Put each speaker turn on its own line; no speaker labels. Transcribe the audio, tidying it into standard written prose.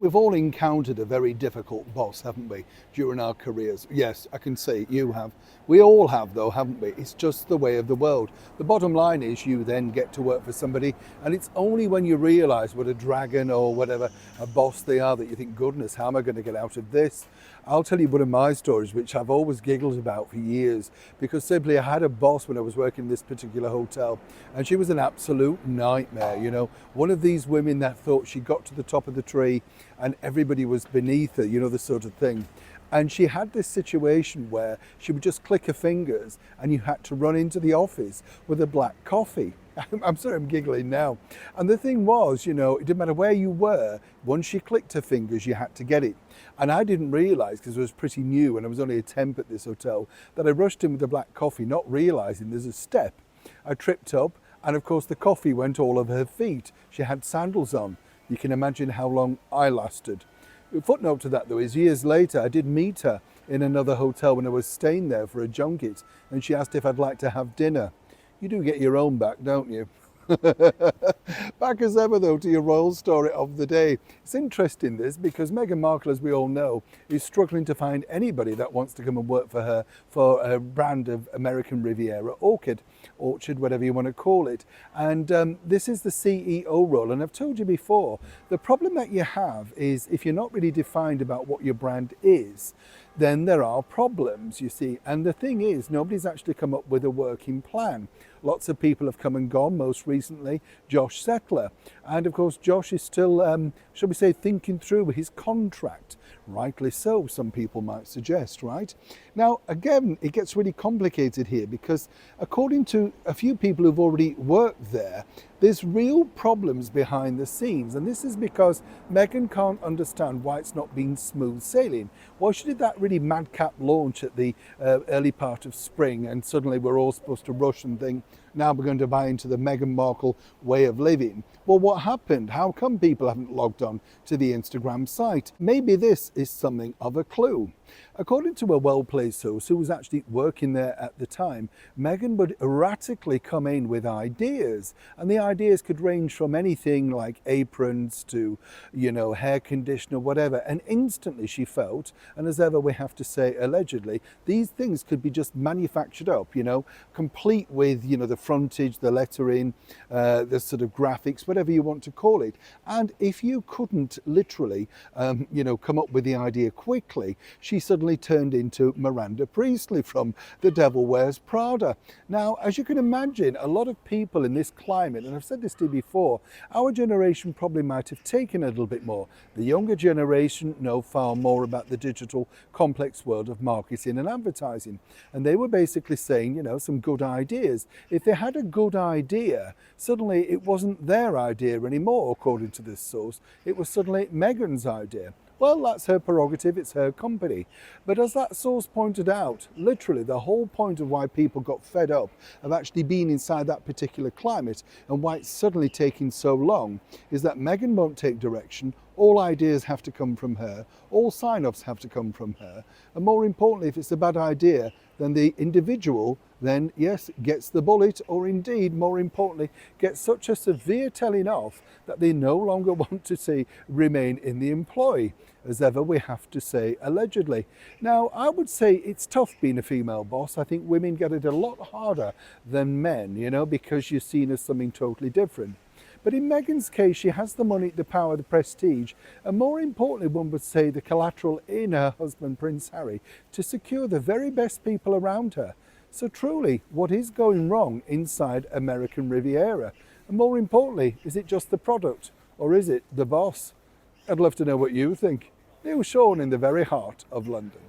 We've all encountered a very difficult boss, haven't we, during our careers? Yes, I can say you have. We all have, though, haven't we? It's just the way of the world. The bottom line is you then get to work for somebody, and it's only when you realise what a dragon or whatever a boss they are that you think, goodness, how am I going to get out of this? I'll tell you one of my stories, which I've always giggled about for years, because simply I had a boss when I was working in this particular hotel, and she was an absolute nightmare, one of these women that thought she got to the top of the tree and everybody was beneath her, the sort of thing. And she had this situation where she would just click her fingers and you had to run into the office with a black coffee. I'm sorry, I'm giggling now. And the thing was, it didn't matter where you were, once she clicked her fingers, you had to get it. And I didn't realise, because I was pretty new and I was only a temp at this hotel, that I rushed in with the black coffee, not realising there's a step. I tripped up and of course the coffee went all over her feet. She had sandals on. You can imagine how long I lasted. A footnote to that, though, is years later I did meet her in another hotel when I was staying there for a junket, and she asked if I'd like to have dinner. You do get your own back, don't you? Back as ever, though, to your royal story of the day. It's interesting, this, because Meghan Markle, as we all know, is struggling to find anybody that wants to come and work for her for a brand of American Riviera orchid, whatever you want to call it. And this is the CEO role. And I've told you before, the problem that you have is if you're not really defined about what your brand is, then there are problems, you see. And the thing is, nobody's actually come up with a working plan. Lots of people have come and gone, most recently Josh Settler. And of course, Josh is still, shall we say, thinking through his contract. Rightly so, some people might suggest, right? Now, again, it gets really complicated here because according to a few people who've already worked there, there's real problems behind the scenes. And this is because Meghan can't understand why it's not been smooth sailing. Well, she did that really madcap launch at the early part of spring, and suddenly we're all supposed to rush and think, now we're going to buy into the Meghan Markle way of living. Well, what happened? How come people haven't logged on to the Instagram site? Maybe this is something of a clue. According to a well-placed source who was actually working there at the time, Meghan would erratically come in with ideas, and the ideas could range from anything like aprons to, hair conditioner, whatever, and instantly she felt, and as ever we have to say allegedly, these things could be just manufactured up, complete with, the frontage, the lettering, the sort of graphics, whatever you want to call it. And if you couldn't literally, come up with the idea quickly, she suddenly turned into Miranda Priestley from The Devil Wears Prada. Now, as you can imagine, a lot of people in this climate, and I've said this to you before, our generation probably might have taken a little bit more. The younger generation know far more about the digital complex world of marketing and advertising. And they were basically saying, some good ideas. If they had a good idea, suddenly it wasn't their idea anymore, according to this source. It was suddenly Meghan's idea. Well, that's her prerogative, it's her company. But as that source pointed out, literally the whole point of why people got fed up of actually being inside that particular climate and why it's suddenly taking so long is that Meghan won't take direction. All ideas have to come from her, all sign-offs have to come from her, and more importantly, if it's a bad idea, then the individual then, yes, gets the bullet, or indeed, more importantly, gets such a severe telling off that they no longer want to see remain in the employ. As ever, we have to say allegedly. Now, I would say it's tough being a female boss. I think women get it a lot harder than men, because you're seen as something totally different. But in Meghan's case, she has the money, the power, the prestige, and more importantly, one would say the collateral in her husband, Prince Harry, to secure the very best people around her. So truly, what is going wrong inside American Riviera? And more importantly, is it just the product, or is it the boss? I'd love to know what you think. Neil Sean in the very heart of London.